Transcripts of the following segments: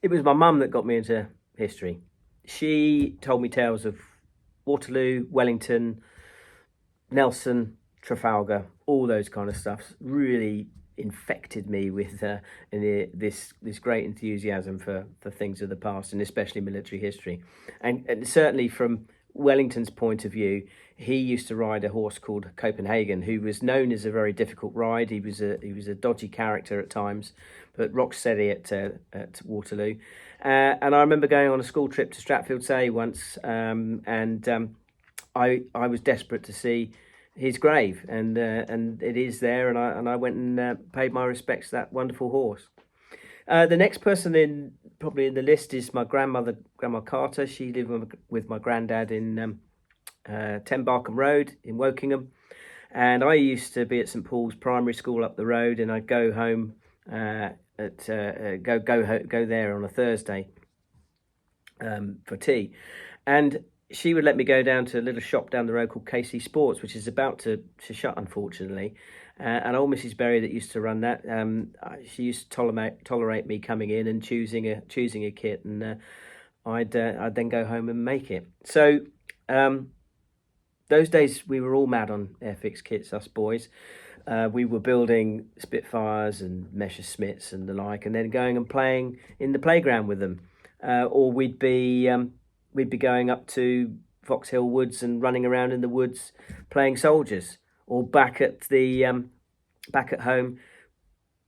It was my mum that got me into history. She told me tales of Waterloo, Wellington, Nelson, Trafalgar, all those kind of stuff. Really infected me with this great enthusiasm for things of the past, and especially military history. And certainly from Wellington's point of view, he used to ride a horse called Copenhagen, who was known as a very difficult ride. He was a dodgy character at times, but rock steady at Waterloo. And I remember going on a school trip to Stratfield Say once, and I was desperate to see his grave, and it is there, and I went and paid my respects to that wonderful horse. The next person probably in the list is my grandmother, Grandma Carter. She lived with my granddad in 10 Barkham Road in Wokingham, and I used to be at St Paul's Primary School up the road, and I'd go home go there on a Thursday for tea, and she would let me go down to a little shop down the road called KC Sports, which is about to shut, unfortunately. And old Mrs. Berry that used to run that, she used to tolerate me coming in and choosing a kit, and I'd then go home and make it. So those days we were all mad on Airfix kits, us boys. We were building Spitfires and Messerschmitts and the like, and then going and playing in the playground with them, or we'd be going up to Foxhill Woods and running around in the woods playing soldiers, or back at home,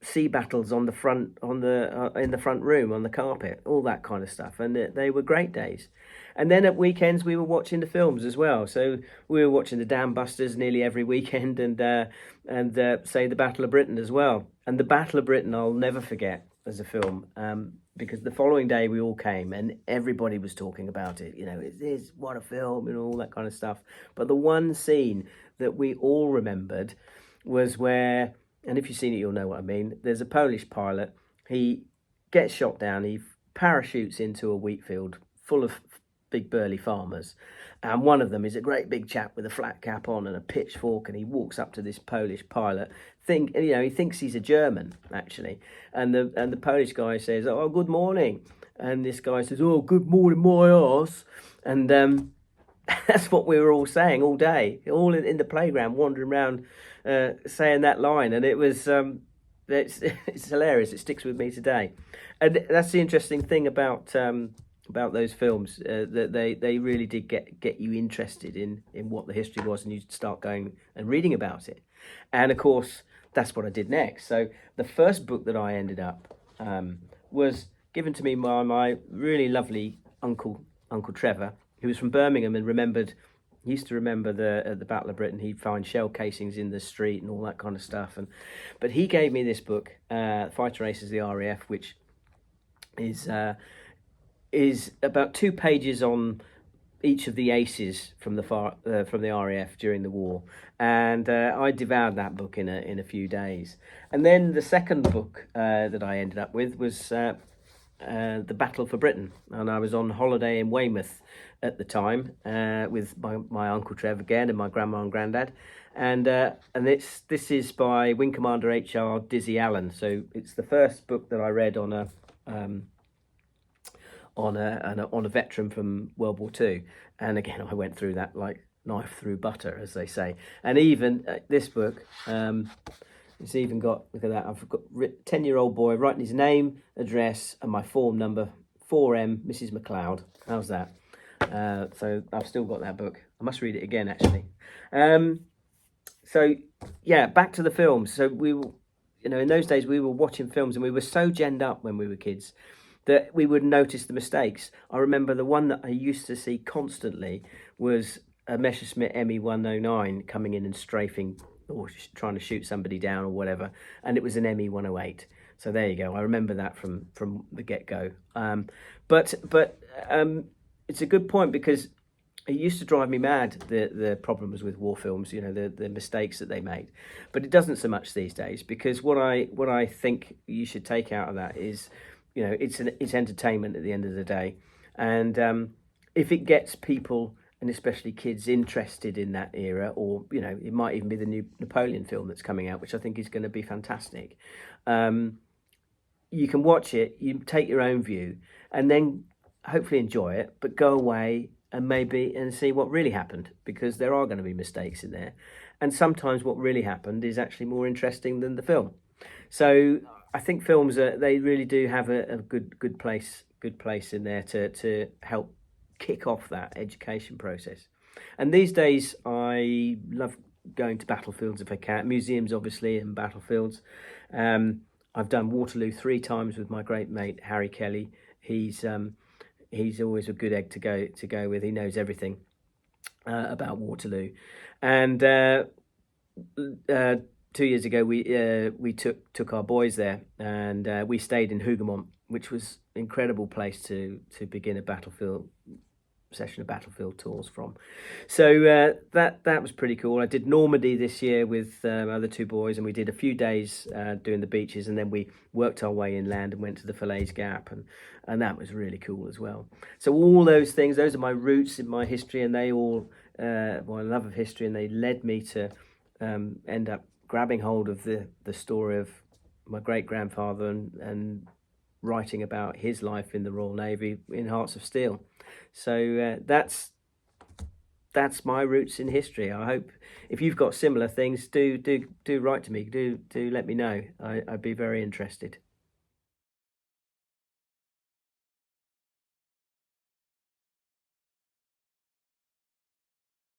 sea battles on the front in the front room on the carpet, all that kind of stuff, and they were great days. And then at weekends we were watching the films as well. So we were watching the Dam Busters nearly every weekend, and say the Battle of Britain as well. And the Battle of Britain I'll never forget as a film, because the following day we all came and everybody was talking about it. Is what a film and all that kind of stuff. But the one scene that we all remembered was where, and if you've seen it, you'll know what I mean. There's a Polish pilot. He gets shot down. He parachutes into a wheat field full of big burly farmers, and one of them is a great big chap with a flat cap on and a pitchfork, and he walks up to this Polish pilot. He thinks he's a German actually, and the Polish guy says, "Oh, good morning," and this guy says, "Oh, good morning, my arse," and that's what we were all saying all day, all in the playground, wandering around, saying that line, and it was. It's hilarious. It sticks with me today, and that's the interesting thing about those films, that they really did get you interested in what the history was, and you start going and reading about it. And of course, that's what I did next. So the first book that I ended up was given to me by my really lovely uncle Trevor, who was from Birmingham and he used to remember the Battle of Britain. He'd find shell casings in the street and all that kind of stuff. But he gave me this book, Fighter Aces of the RAF, which is about 2 pages on each of the aces from the RAF during the war, and I devoured that book in a few days. And then the second book that I ended up with was The Battle for Britain, and I was on holiday in Weymouth at the time with my uncle Trev again and my grandma and granddad, and this is by Wing Commander H.R. Dizzy Allen. So it's the first book that I read on a veteran from World War II, and again I went through that like knife through butter, as they say. And even this book, it's even got, look at that, I've got 10-year-old boy writing his name, address, and my form number, 4M Mrs. McLeod. How's that? So I've still got that book. I must read it again actually. So yeah, back to the films. So we were, in those days we were watching films, and we were so genned up when we were kids that we would notice the mistakes. I remember the one that I used to see constantly was a Messerschmitt ME-109 coming in and strafing or trying to shoot somebody down or whatever, and it was an ME-108. So there you go. I remember that from the get-go. But it's a good point, because it used to drive me mad, the problems with war films, the mistakes that they made. But it doesn't so much these days, because what I think you should take out of that is, it's entertainment at the end of the day, and if it gets people, and especially kids, interested in that era, or it might even be the new Napoleon film that's coming out, which I think is going to be fantastic. you can watch it, you take your own view, and then hopefully enjoy it, but go away and maybe and see what really happened, because there are going to be mistakes in there, and sometimes what really happened is actually more interesting than the film. So I think films they really do have a good place in there to help kick off that education process. And these days, I love going to battlefields if I can, museums obviously, and battlefields. Um, I've done Waterloo 3 times with my great mate Harry Kelly. He's always a good egg to go with. He knows everything about Waterloo, and uh, 2 years ago we took our boys there, and we stayed in Hougoumont, which was an incredible place to begin a battlefield session of battlefield tours from. So that was pretty cool. I did Normandy this year with other two boys, and we did a few days doing the beaches, and then we worked our way inland and went to the Falaise Gap, and that was really cool as well. So all those things, those are my roots in my history, and they all my love of history, and they led me to end up grabbing hold of the story of my great grandfather and writing about his life in the Royal Navy in Hearts of Steel. So that's my roots in history. I hope if you've got similar things, do write to me. Do let me know. I'd be very interested.